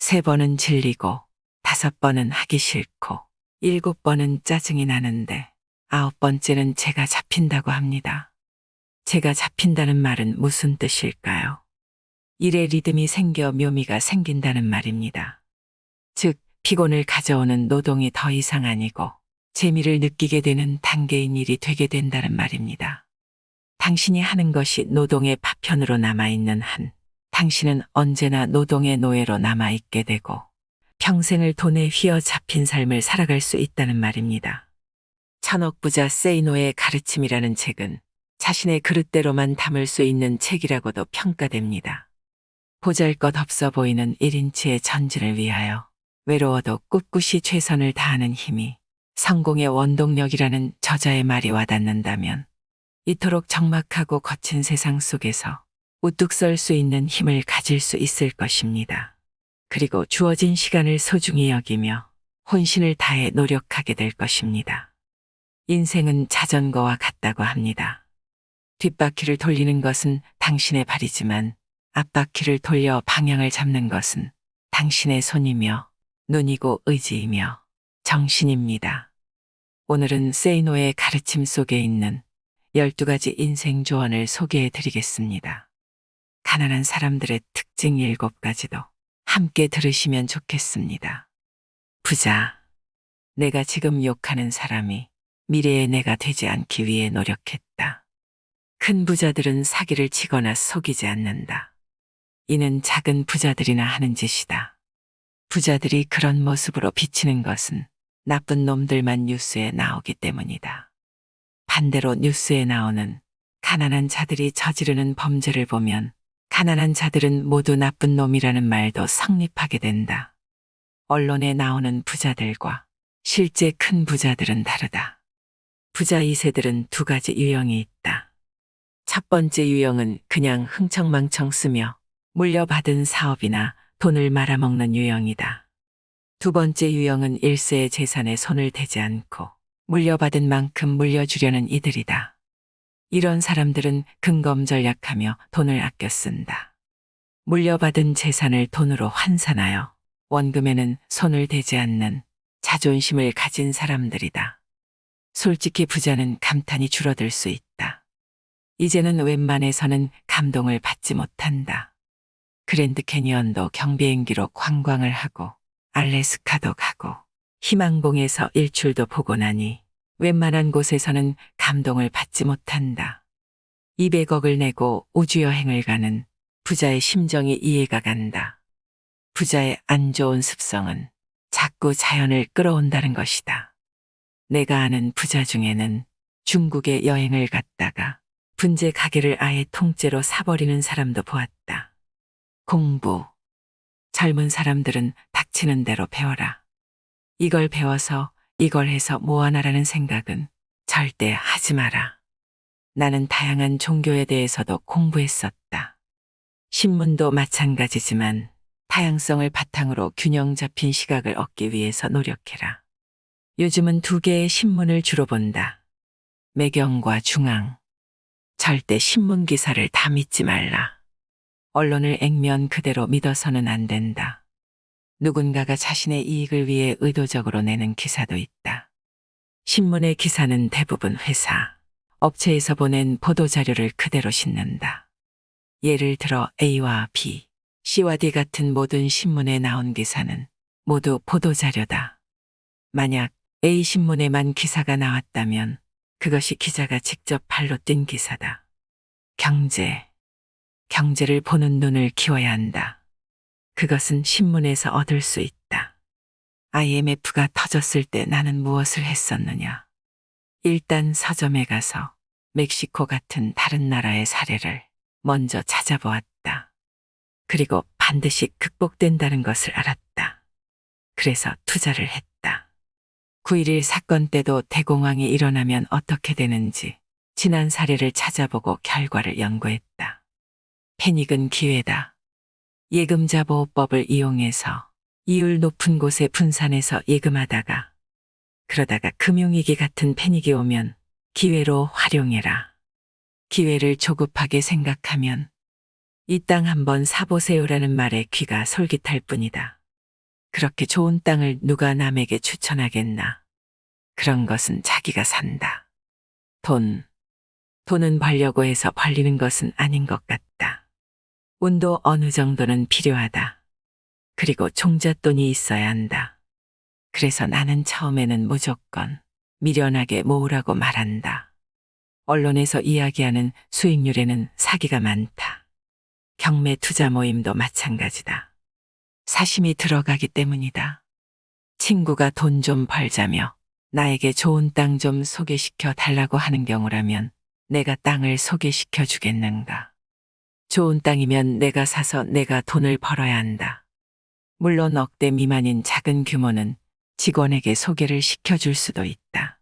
3번은 질리고 5번은 하기 싫고 7번은 짜증이 나는데 9번째는 제가 잡힌다고 합니다. 제가 잡힌다는 말은 무슨 뜻일까요? 일에 리듬이 생겨 묘미가 생긴다는 말입니다. 즉, 피곤을 가져오는 노동이 더 이상 아니고 재미를 느끼게 되는 단계인 일이 되게 된다는 말입니다. 당신이 하는 것이 노동의 파편으로 남아있는 한, 당신은 언제나 노동의 노예로 남아있게 되고 평생을 돈에 휘어잡힌 삶을 살아갈 수 있다는 말입니다. 천억 부자 세이노의 가르침이라는 책은 자신의 그릇대로만 담을 수 있는 책이라고도 평가됩니다. 보잘것없어 보이는 1인치의 전진을 위하여 외로워도 꿋꿋이 최선을 다하는 힘이 성공의 원동력이라는 저자의 말이 와닿는다면 이토록 적막하고 거친 세상 속에서 우뚝 설 수 있는 힘을 가질 수 있을 것입니다. 그리고 주어진 시간을 소중히 여기며 혼신을 다해 노력하게 될 것입니다. 인생은 자전거와 같다고 합니다. 뒷바퀴를 돌리는 것은 당신의 발이지만 앞바퀴를 돌려 방향을 잡는 것은 당신의 손이며 눈이고 의지이며 정신입니다. 오늘은 세이노의 가르침 속에 있는 12가지 인생 조언을 소개해 드리겠습니다. 가난한 사람들의 특징 7가지도 함께 들으시면 좋겠습니다. 부자. 내가 지금 욕하는 사람이 미래의 내가 되지 않기 위해 노력했다. 큰 부자들은 사기를 치거나 속이지 않는다. 이는 작은 부자들이나 하는 짓이다. 부자들이 그런 모습으로 비치는 것은 나쁜 놈들만 뉴스에 나오기 때문이다. 반대로 뉴스에 나오는 가난한 자들이 저지르는 범죄를 보면 가난한 자들은 모두 나쁜 놈이라는 말도 성립하게 된다. 언론에 나오는 부자들과 실제 큰 부자들은 다르다. 부자 2세들은 2가지 유형이 있다. 첫 번째 유형은 그냥 흥청망청 쓰며 물려받은 사업이나 돈을 말아먹는 유형이다. 두 번째 유형은 1세의 재산에 손을 대지 않고 물려받은 만큼 물려주려는 이들이다. 이런 사람들은 근검절약하며 돈을 아껴 쓴다. 물려받은 재산을 돈으로 환산하여 원금에는 손을 대지 않는 자존심을 가진 사람들이다. 솔직히 부자는 감탄이 줄어들 수 있다. 이제는 웬만해서는 감동을 받지 못한다. 그랜드 캐니언도 경비행기로 관광을 하고 알래스카도 가고 희망봉에서 일출도 보고 나니 웬만한 곳에서는 감동을 받지 못한다. 200억을 내고 우주여행을 가는 부자의 심정이 이해가 간다. 부자의 안 좋은 습성은 자꾸 자연을 끌어온다는 것이다. 내가 아는 부자 중에는 중국에 여행을 갔다가 분재 가게를 아예 통째로 사버리는 사람도 보았다. 공부. 젊은 사람들은 닥치는 대로 배워라. 이걸 배워서 이걸 해서 뭐하나라는 생각은 절대 하지 마라. 나는 다양한 종교에 대해서도 공부했었다. 신문도 마찬가지지만 다양성을 바탕으로 균형 잡힌 시각을 얻기 위해서 노력해라. 요즘은 2개의 신문을 주로 본다. 매경과 중앙. 절대 신문 기사를 다 믿지 말라. 언론을 액면 그대로 믿어서는 안 된다. 누군가가 자신의 이익을 위해 의도적으로 내는 기사도 있다. 신문의 기사는 대부분 회사, 업체에서 보낸 보도자료를 그대로 싣는다. 예를 들어 A와 B, C와 D 같은 모든 신문에 나온 기사는 모두 보도자료다. 만약 A 신문에만 기사가 나왔다면 그것이 기자가 직접 발로 뛴 기사다. 경제. 경제를 보는 눈을 키워야 한다. 그것은 신문에서 얻을 수 있다. IMF가 터졌을 때 나는 무엇을 했었느냐. 일단 서점에 가서 멕시코 같은 다른 나라의 사례를 먼저 찾아보았다. 그리고 반드시 극복된다는 것을 알았다. 그래서 투자를 했다. 9.11 사건 때도 대공황이 일어나면 어떻게 되는지 지난 사례를 찾아보고 결과를 연구했다. 패닉은 기회다. 예금자 보호법을 이용해서 이율 높은 곳에 분산해서 예금하다가 그러다가 금융위기 같은 패닉이 오면 기회로 활용해라. 기회를 조급하게 생각하면 이 땅 한번 사보세요라는 말에 귀가 솔깃할 뿐이다. 그렇게 좋은 땅을 누가 남에게 추천하겠나. 그런 것은 자기가 산다. 돈은 벌려고 해서 벌리는 것은 아닌 것 같다. 운도 어느 정도는 필요하다. 그리고 종잣돈이 있어야 한다. 그래서 나는 처음에는 무조건 미련하게 모으라고 말한다. 언론에서 이야기하는 수익률에는 사기가 많다. 경매 투자 모임도 마찬가지다. 사심이 들어가기 때문이다. 친구가 돈 좀 벌자며 나에게 좋은 땅 좀 소개시켜 달라고 하는 경우라면 내가 땅을 소개시켜 주겠는가. 좋은 땅이면 내가 사서 내가 돈을 벌어야 한다. 물론 억대 미만인 작은 규모는 직원에게 소개를 시켜줄 수도 있다.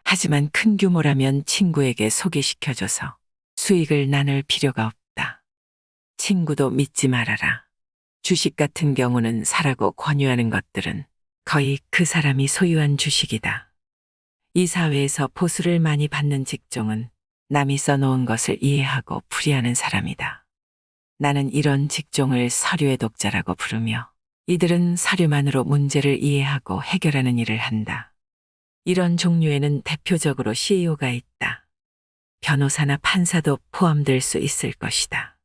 하지만 큰 규모라면 친구에게 소개시켜줘서 수익을 나눌 필요가 없다. 친구도 믿지 말아라. 주식 같은 경우는 사라고 권유하는 것들은 거의 그 사람이 소유한 주식이다. 이 사회에서 보수를 많이 받는 직종은 남이 써놓은 것을 이해하고 풀이하는 사람이다. 나는 이런 직종을 서류의 독자라고 부르며 이들은 서류만으로 문제를 이해하고 해결하는 일을 한다. 이런 종류에는 대표적으로 CEO가 있다. 변호사나 판사도 포함될 수 있을 것이다.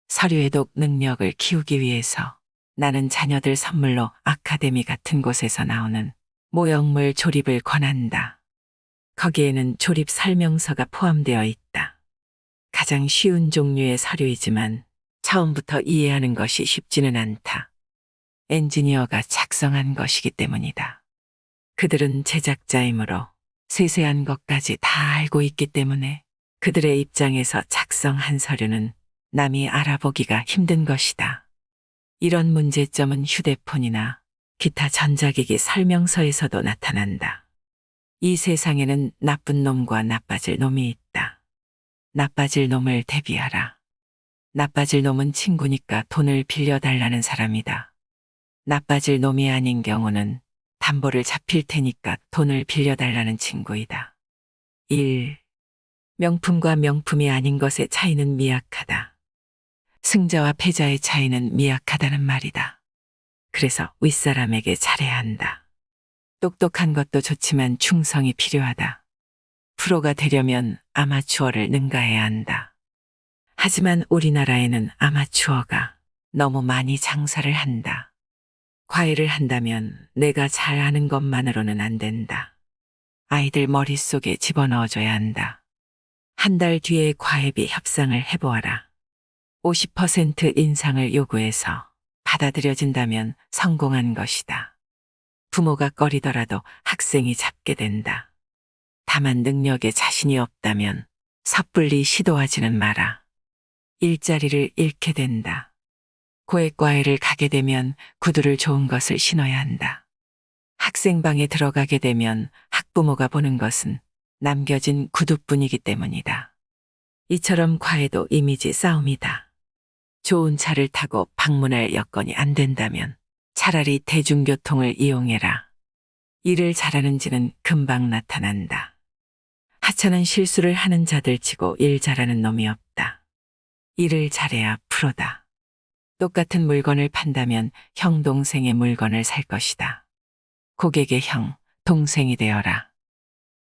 서류해독 능력을 키우기 위해서 나는 자녀들 선물로 아카데미 같은 곳에서 나오는 모형물 조립을 권한다. 거기에는 조립 설명서가 포함되어 있다. 가장 쉬운 종류의 서류이지만 처음부터 이해하는 것이 쉽지는 않다. 엔지니어가 작성한 것이기 때문이다. 그들은 제작자이므로 세세한 것까지 다 알고 있기 때문에 그들의 입장에서 작성한 서류는 남이 알아보기가 힘든 것이다. 이런 문제점은 휴대폰이나 기타 전자기기 설명서에서도 나타난다. 이 세상에는 나쁜 놈과 나빠질 놈이 있다. 나빠질 놈을 대비하라. 나빠질 놈은 친구니까 돈을 빌려달라는 사람이다. 나빠질 놈이 아닌 경우는 담보를 잡힐 테니까 돈을 빌려달라는 친구이다. 1. 명품과 명품이 아닌 것의 차이는 미약하다. 승자와 패자의 차이는 미약하다는 말이다. 그래서 윗사람에게 잘해야 한다. 똑똑한 것도 좋지만 충성이 필요하다. 프로가 되려면 아마추어를 능가해야 한다. 하지만 우리나라에는 아마추어가 너무 많이 장사를 한다. 과외를 한다면 내가 잘 아는 것만으로는 안 된다. 아이들 머릿속에 집어넣어줘야 한다. 한 달 뒤에 과외비 협상을 해보아라. 50% 인상을 요구해서 받아들여진다면 성공한 것이다. 부모가 꺼리더라도 학생이 잡게 된다. 다만 능력에 자신이 없다면 섣불리 시도하지는 마라. 일자리를 잃게 된다. 고액과외를 가게 되면 구두를 좋은 것을 신어야 한다. 학생방에 들어가게 되면 학부모가 보는 것은 남겨진 구두뿐이기 때문이다. 이처럼 과외도 이미지 싸움이다. 좋은 차를 타고 방문할 여건이 안 된다면 차라리 대중교통을 이용해라. 일을 잘하는지는 금방 나타난다. 하찮은 실수를 하는 자들 치고 일 잘하는 놈이 없다. 일을 잘해야 프로다. 똑같은 물건을 판다면 형 동생의 물건을 살 것이다. 고객의 형, 동생이 되어라.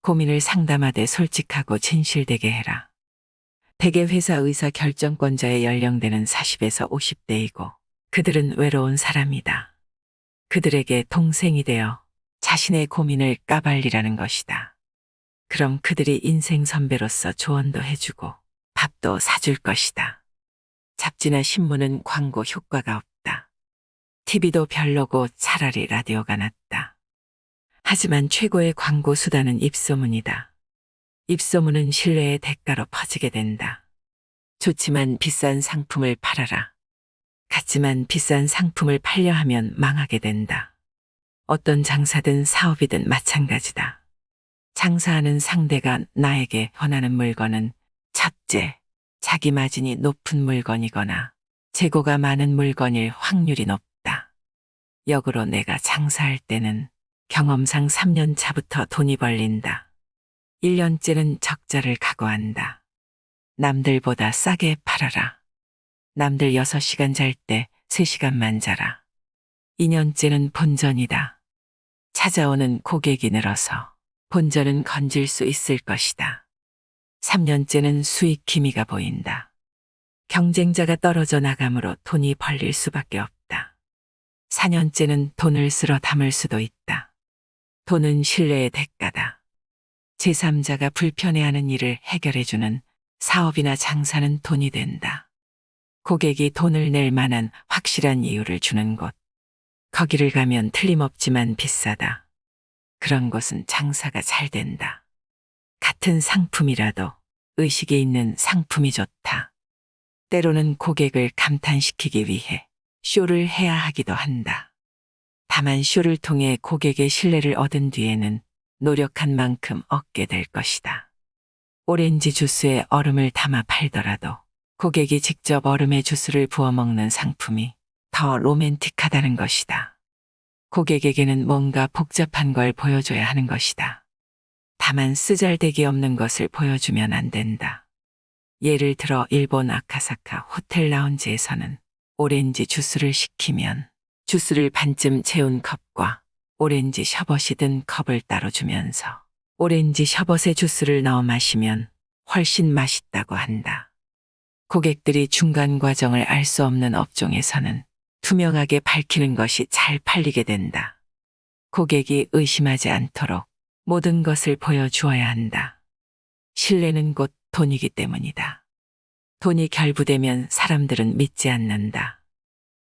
고민을 상담하되 솔직하고 진실되게 해라. 대개 회사 의사 결정권자의 연령대는 40에서 50대이고 그들은 외로운 사람이다. 그들에게 동생이 되어 자신의 고민을 까발리라는 것이다. 그럼 그들이 인생 선배로서 조언도 해주고 밥도 사줄 것이다. 잡지나 신문은 광고 효과가 없다. TV도 별로고 차라리 라디오가 낫다. 하지만 최고의 광고 수단은 입소문이다. 입소문은 신뢰의 대가로 퍼지게 된다. 좋지만 비싼 상품을 팔아라. 같지만 비싼 상품을 팔려 하면 망하게 된다. 어떤 장사든 사업이든 마찬가지다. 장사하는 상대가 나에게 권하는 물건은 첫째, 자기 마진이 높은 물건이거나 재고가 많은 물건일 확률이 높다. 역으로 내가 장사할 때는 경험상 3년 차부터 돈이 벌린다. 1년째는 적자를 각오한다. 남들보다 싸게 팔아라. 남들 6시간 잘 때 3시간만 자라. 2년째는 본전이다. 찾아오는 고객이 늘어서 본전은 건질 수 있을 것이다. 3년째는 수익 기미가 보인다. 경쟁자가 떨어져 나가므로 돈이 벌릴 수밖에 없다. 4년째는 돈을 쓸어 담을 수도 있다. 돈은 신뢰의 대가다. 제3자가 불편해하는 일을 해결해주는 사업이나 장사는 돈이 된다. 고객이 돈을 낼 만한 확실한 이유를 주는 곳. 거기를 가면 틀림없지만 비싸다. 그런 곳은 장사가 잘 된다. 같은 상품이라도 의식이 있는 상품이 좋다. 때로는 고객을 감탄시키기 위해 쇼를 해야 하기도 한다. 다만 쇼를 통해 고객의 신뢰를 얻은 뒤에는 노력한 만큼 얻게 될 것이다. 오렌지 주스에 얼음을 담아 팔더라도 고객이 직접 얼음에 주스를 부어 먹는 상품이 더 로맨틱하다는 것이다. 고객에게는 뭔가 복잡한 걸 보여줘야 하는 것이다. 다만 쓰잘데기 없는 것을 보여주면 안 된다. 예를 들어 일본 아카사카 호텔 라운지에서는 오렌지 주스를 시키면 주스를 반쯤 채운 컵과 오렌지 셔벗이 든 컵을 따로 주면서 오렌지 셔벗에 주스를 넣어 마시면 훨씬 맛있다고 한다. 고객들이 중간 과정을 알 수 없는 업종에서는 투명하게 밝히는 것이 잘 팔리게 된다. 고객이 의심하지 않도록 모든 것을 보여주어야 한다. 신뢰는 곧 돈이기 때문이다. 돈이 결부되면 사람들은 믿지 않는다.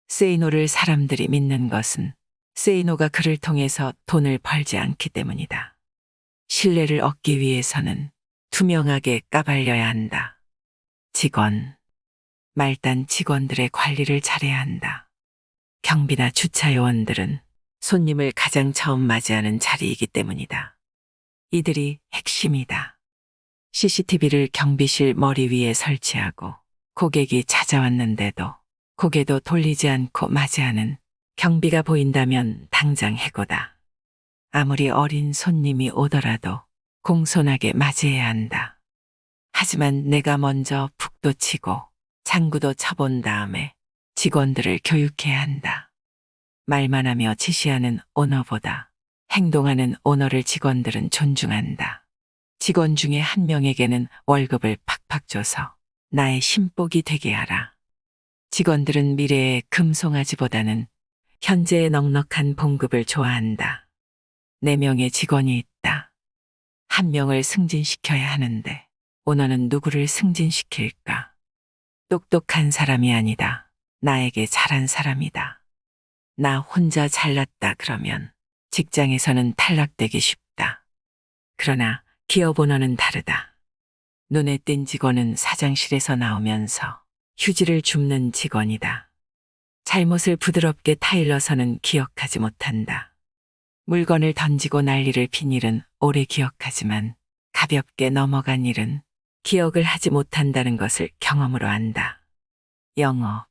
세이노를 사람들이 믿는 것은 세이노가 그를 통해서 돈을 벌지 않기 때문이다. 신뢰를 얻기 위해서는 투명하게 까발려야 한다. 직원. 말단 직원들의 관리를 잘해야 한다. 경비나 주차 요원들은 손님을 가장 처음 맞이하는 자리이기 때문이다. 이들이 핵심이다. CCTV를 경비실 머리 위에 설치하고 고객이 찾아왔는데도 고개도 돌리지 않고 맞이하는 경비가 보인다면 당장 해고다. 아무리 어린 손님이 오더라도 공손하게 맞이해야 한다. 하지만 내가 먼저 북도 치고 장구도 쳐본 다음에 직원들을 교육해야 한다. 말만 하며 지시하는 오너보다 행동하는 오너를 직원들은 존중한다. 직원 중에 한 명에게는 월급을 팍팍 줘서 나의 심복이 되게 하라. 직원들은 미래의 금송아지보다는 현재의 넉넉한 봉급을 좋아한다. 4명의 직원이 있다. 1명을 승진시켜야 하는데 오너는 누구를 승진시킬까? 똑똑한 사람이 아니다. 나에게 잘한 사람이다. 나 혼자 잘났다 그러면 직장에서는 탈락되기 쉽다. 그러나 기업 오너는 다르다. 눈에 띈 직원은 사장실에서 나오면서 휴지를 줍는 직원이다. 잘못을 부드럽게 타일러서는 기억하지 못한다. 물건을 던지고 난리를 핀 일은 오래 기억하지만 가볍게 넘어간 일은 기억을 하지 못한다는 것을 경험으로 안다. 영어.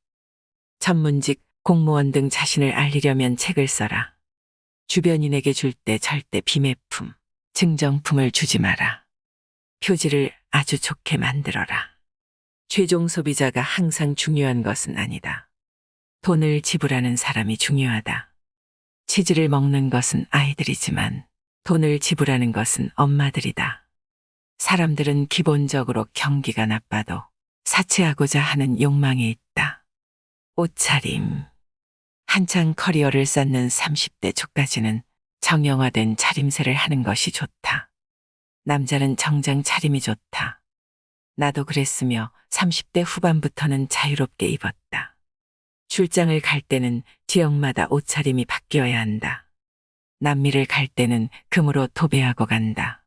전문직, 공무원 등 자신을 알리려면 책을 써라. 주변인에게 줄 때 절대 비매품, 증정품을 주지 마라. 표지를 아주 좋게 만들어라. 최종 소비자가 항상 중요한 것은 아니다. 돈을 지불하는 사람이 중요하다. 치즈를 먹는 것은 아이들이지만 돈을 지불하는 것은 엄마들이다. 사람들은 기본적으로 경기가 나빠도 사치하고자 하는 욕망이 있다. 옷차림. 한창 커리어를 쌓는 30대 초까지는 정형화된 차림새를 하는 것이 좋다. 남자는 정장 차림이 좋다. 나도 그랬으며 30대 후반부터는 자유롭게 입었다. 출장을 갈 때는 지역마다 옷차림이 바뀌어야 한다. 남미를 갈 때는 금으로 도배하고 간다.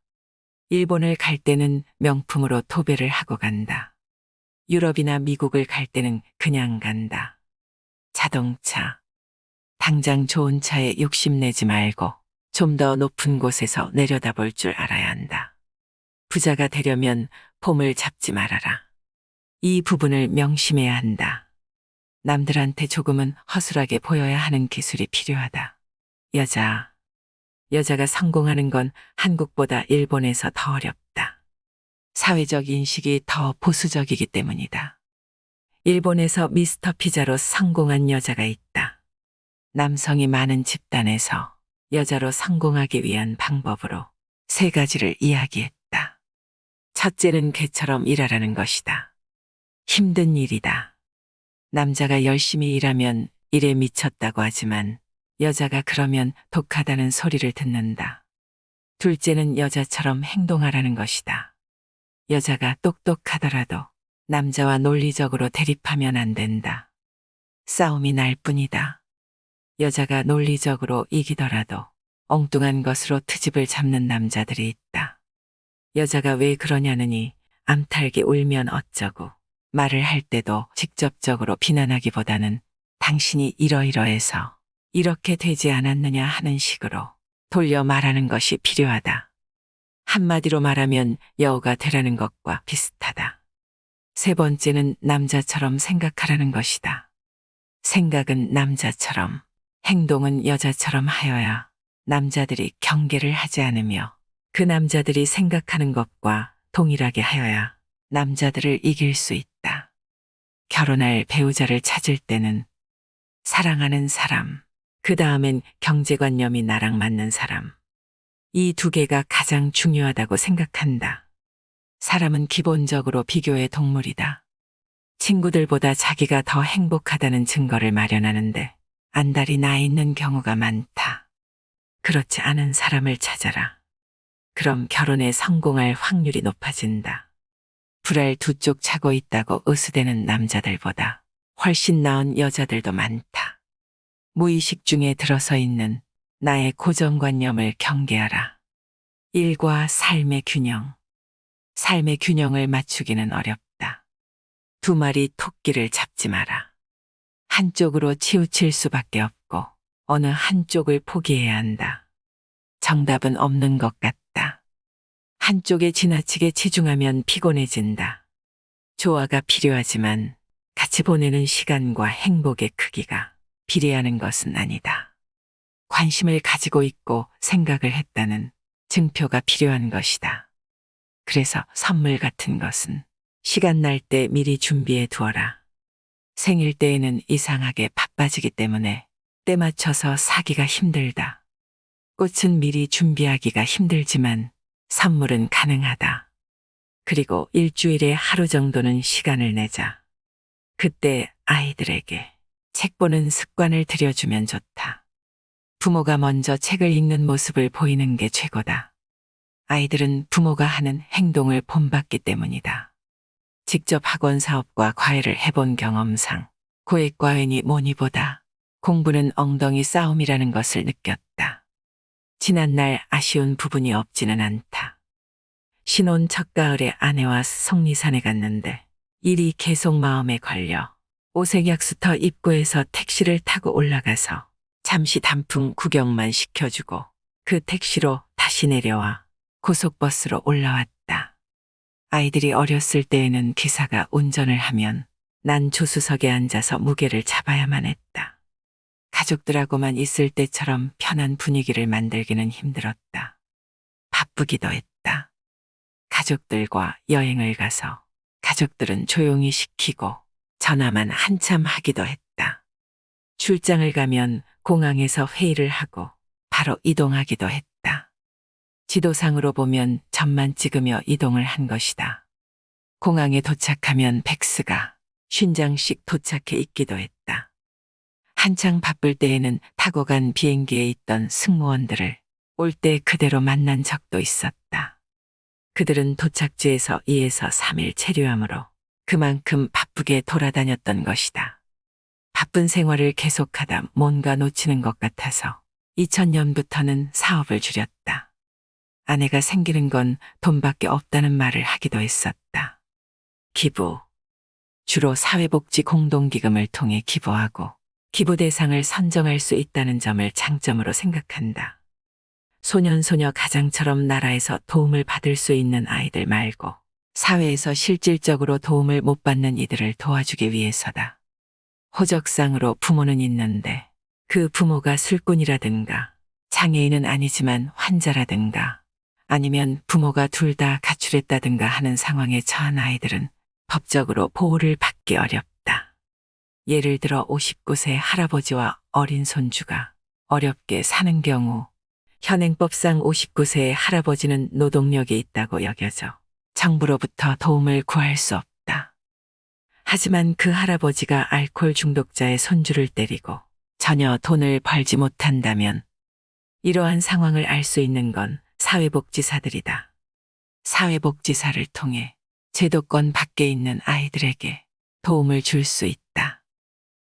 일본을 갈 때는 명품으로 도배를 하고 간다. 유럽이나 미국을 갈 때는 그냥 간다. 자동차. 당장 좋은 차에 욕심내지 말고 좀 더 높은 곳에서 내려다볼 줄 알아야 한다. 부자가 되려면 폼을 잡지 말아라. 이 부분을 명심해야 한다. 남들한테 조금은 허술하게 보여야 하는 기술이 필요하다. 여자가 성공하는 건 한국보다 일본에서 더 어렵다. 사회적 인식이 더 보수적이기 때문이다. 일본에서 미스터 피자로 성공한 여자가 있다. 남성이 많은 집단에서 여자로 성공하기 위한 방법으로 세 가지를 이야기했다. 첫째는 개처럼 일하라는 것이다. 힘든 일이다. 남자가 열심히 일하면 일에 미쳤다고 하지만 여자가 그러면 독하다는 소리를 듣는다. 둘째는 여자처럼 행동하라는 것이다. 여자가 똑똑하더라도 남자와 논리적으로 대립하면 안 된다. 싸움이 날 뿐이다. 여자가 논리적으로 이기더라도 엉뚱한 것으로 트집을 잡는 남자들이 있다. 여자가 왜 그러냐느니 암탈게 울면 어쩌고 말을 할 때도 직접적으로 비난하기보다는 당신이 이러이러해서 이렇게 되지 않았느냐 하는 식으로 돌려 말하는 것이 필요하다. 한마디로 말하면 여우가 되라는 것과 비슷하다. 세 번째는 남자처럼 생각하라는 것이다. 생각은 남자처럼, 행동은 여자처럼 하여야 남자들이 경계를 하지 않으며 그 남자들이 생각하는 것과 동일하게 하여야 남자들을 이길 수 있다. 결혼할 배우자를 찾을 때는 사랑하는 사람, 그 다음엔 경제관념이 나랑 맞는 사람. 이 두 개가 가장 중요하다고 생각한다. 사람은 기본적으로 비교의 동물이다. 친구들보다 자기가 더 행복하다는 증거를 마련하는데 안달이 나 있는 경우가 많다. 그렇지 않은 사람을 찾아라. 그럼 결혼에 성공할 확률이 높아진다. 불알 두 쪽 차고 있다고 으스대는 남자들보다 훨씬 나은 여자들도 많다. 무의식 중에 들어서 있는 나의 고정관념을 경계하라. 일과 삶의 균형. 삶의 균형을 맞추기는 어렵다. 두 마리 토끼를 잡지 마라. 한쪽으로 치우칠 수밖에 없고 어느 한쪽을 포기해야 한다. 정답은 없는 것 같다. 한쪽에 지나치게 치중하면 피곤해진다. 조화가 필요하지만 같이 보내는 시간과 행복의 크기가 비례하는 것은 아니다. 관심을 가지고 있고 생각을 했다는 증표가 필요한 것이다. 그래서 선물 같은 것은 시간 날 때 미리 준비해 두어라. 생일 때에는 이상하게 바빠지기 때문에 때 맞춰서 사기가 힘들다. 꽃은 미리 준비하기가 힘들지만 선물은 가능하다. 그리고 일주일에 하루 정도는 시간을 내자. 그때 아이들에게 책 보는 습관을 들여주면 좋다. 부모가 먼저 책을 읽는 모습을 보이는 게 최고다. 아이들은 부모가 하는 행동을 본받기 때문이다. 직접 학원 사업과 과외를 해본 경험상 고액과외니 뭐니보다 공부는 엉덩이 싸움이라는 것을 느꼈다. 지난날 아쉬운 부분이 없지는 않다. 신혼 첫 가을에 아내와 속리산에 갔는데 일이 계속 마음에 걸려 오색약수터 입구에서 택시를 타고 올라가서 잠시 단풍 구경만 시켜주고 그 택시로 다시 내려와 고속버스로 올라왔다. 아이들이 어렸을 때에는 기사가 운전을 하면 난 조수석에 앉아서 무게를 잡아야만 했다. 가족들하고만 있을 때처럼 편한 분위기를 만들기는 힘들었다. 바쁘기도 했다. 가족들과 여행을 가서 가족들은 조용히 시키고 전화만 한참 하기도 했다. 출장을 가면 공항에서 회의를 하고 바로 이동하기도 했다. 지도상으로 보면 점만 찍으며 이동을 한 것이다. 공항에 도착하면 백스가 50장씩 도착해 있기도 했다. 한창 바쁠 때에는 타고 간 비행기에 있던 승무원들을 올 때 그대로 만난 적도 있었다. 그들은 도착지에서 2에서 3일 체류하므로 그만큼 바쁘게 돌아다녔던 것이다. 바쁜 생활을 계속하다 뭔가 놓치는 것 같아서 2000년부터는 사업을 줄였다. 아내가 생기는 건 돈밖에 없다는 말을 하기도 했었다. 기부. 주로 사회복지 공동기금을 통해 기부하고 기부 대상을 선정할 수 있다는 점을 장점으로 생각한다. 소년소녀 가장처럼 나라에서 도움을 받을 수 있는 아이들 말고 사회에서 실질적으로 도움을 못 받는 이들을 도와주기 위해서다. 호적상으로 부모는 있는데 그 부모가 술꾼이라든가 장애인은 아니지만 환자라든가 아니면 부모가 둘 다 가출했다든가 하는 상황에 처한 아이들은 법적으로 보호를 받기 어렵다. 예를 들어 59세 할아버지와 어린 손주가 어렵게 사는 경우 현행법상 59세의 할아버지는 노동력이 있다고 여겨져 정부로부터 도움을 구할 수 없다. 하지만 그 할아버지가 알코올 중독자의 손주를 때리고 전혀 돈을 벌지 못한다면 이러한 상황을 알 수 있는 건 사회복지사들이다. 사회복지사를 통해 제도권 밖에 있는 아이들에게 도움을 줄 수 있다.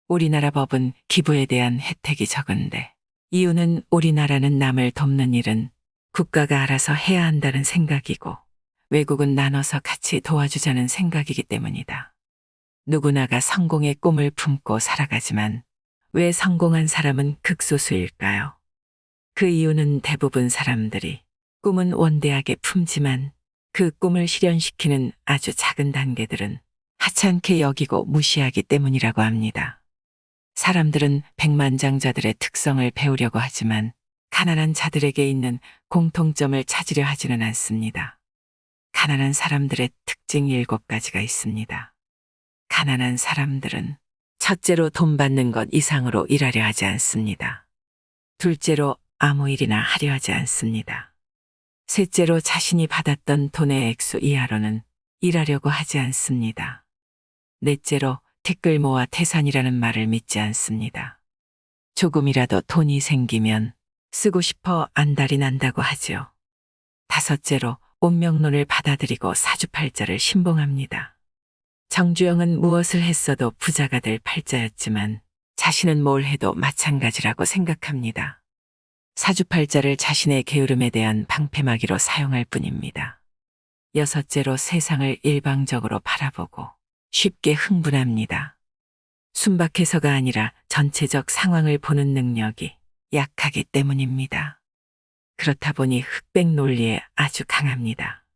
우리나라 법은 기부에 대한 혜택이 적은데 이유는 우리나라는 남을 돕는 일은 국가가 알아서 해야 한다는 생각이고 외국은 나눠서 같이 도와주자는 생각이기 때문이다. 누구나가 성공의 꿈을 품고 살아가지만 왜 성공한 사람은 극소수일까요? 그 이유는 대부분 사람들이 꿈은 원대하게 품지만 그 꿈을 실현시키는 아주 작은 단계들은 하찮게 여기고 무시하기 때문이라고 합니다. 사람들은 백만장자들의 특성을 배우려고 하지만 가난한 자들에게 있는 공통점을 찾으려 하지는 않습니다. 가난한 사람들의 특징 7가지가 있습니다. 가난한 사람들은 첫째로 돈 받는 것 이상으로 일하려 하지 않습니다. 둘째로 아무 일이나 하려 하지 않습니다. 셋째로 자신이 받았던 돈의 액수 이하로는 일하려고 하지 않습니다. 넷째로 티끌 모아 태산이라는 말을 믿지 않습니다. 조금이라도 돈이 생기면 쓰고 싶어 안달이 난다고 하지요. 다섯째로 운명론을 받아들이고 사주팔자를 신봉합니다. 정주영은 무엇을 했어도 부자가 될 팔자였지만 자신은 뭘 해도 마찬가지라고 생각합니다. 사주팔자를 자신의 게으름에 대한 방패막이로 사용할 뿐입니다. 여섯째로 세상을 일방적으로 바라보고 쉽게 흥분합니다. 순박해서가 아니라 전체적 상황을 보는 능력이 약하기 때문입니다. 그렇다 보니 흑백 논리에 아주 강합니다.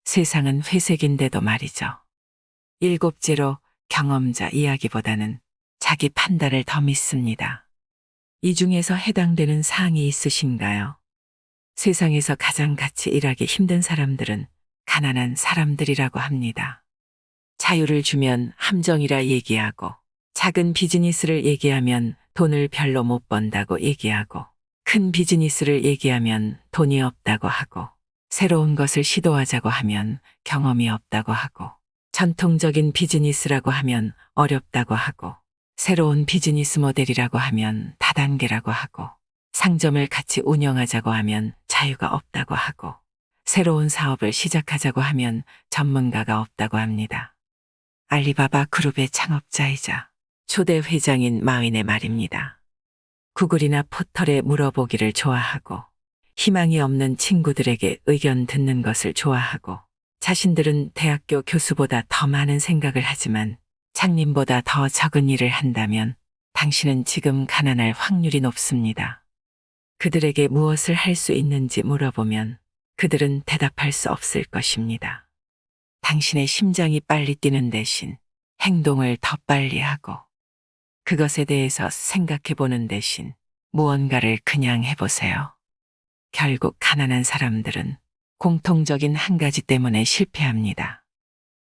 세상은 회색인데도 말이죠. 일곱째로 경험자 이야기보다는 자기 판단을 더 믿습니다. 이 중에서 해당되는 사항이 있으신가요? 세상에서 가장 같이 일하기 힘든 사람들은 가난한 사람들이라고 합니다. 자유를 주면 함정이라 얘기하고 작은 비즈니스를 얘기하면 돈을 별로 못 번다고 얘기하고 큰 비즈니스를 얘기하면 돈이 없다고 하고 새로운 것을 시도하자고 하면 경험이 없다고 하고 전통적인 비즈니스라고 하면 어렵다고 하고 새로운 비즈니스 모델이라고 하면 다단계라고 하고 상점을 같이 운영하자고 하면 자유가 없다고 하고 새로운 사업을 시작하자고 하면 전문가가 없다고 합니다. 알리바바 그룹의 창업자이자 초대 회장인 마윈의 말입니다. 구글이나 포털에 물어보기를 좋아하고 희망이 없는 친구들에게 의견 듣는 것을 좋아하고 자신들은 대학교 교수보다 더 많은 생각을 하지만 장님보다 더 적은 일을 한다면 당신은 지금 가난할 확률이 높습니다. 그들에게 무엇을 할 수 있는지 물어보면 그들은 대답할 수 없을 것입니다. 당신의 심장이 빨리 뛰는 대신 행동을 더 빨리 하고 그것에 대해서 생각해 보는 대신 무언가를 그냥 해보세요. 결국 가난한 사람들은 공통적인 한 가지 때문에 실패합니다.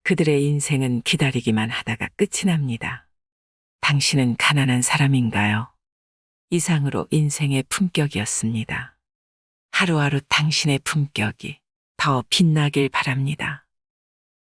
그들의 인생은 기다리기만 하다가 끝이 납니다. 당신은 가난한 사람인가요? 이상으로 인생의 품격이었습니다. 하루하루 당신의 품격이 더 빛나길 바랍니다.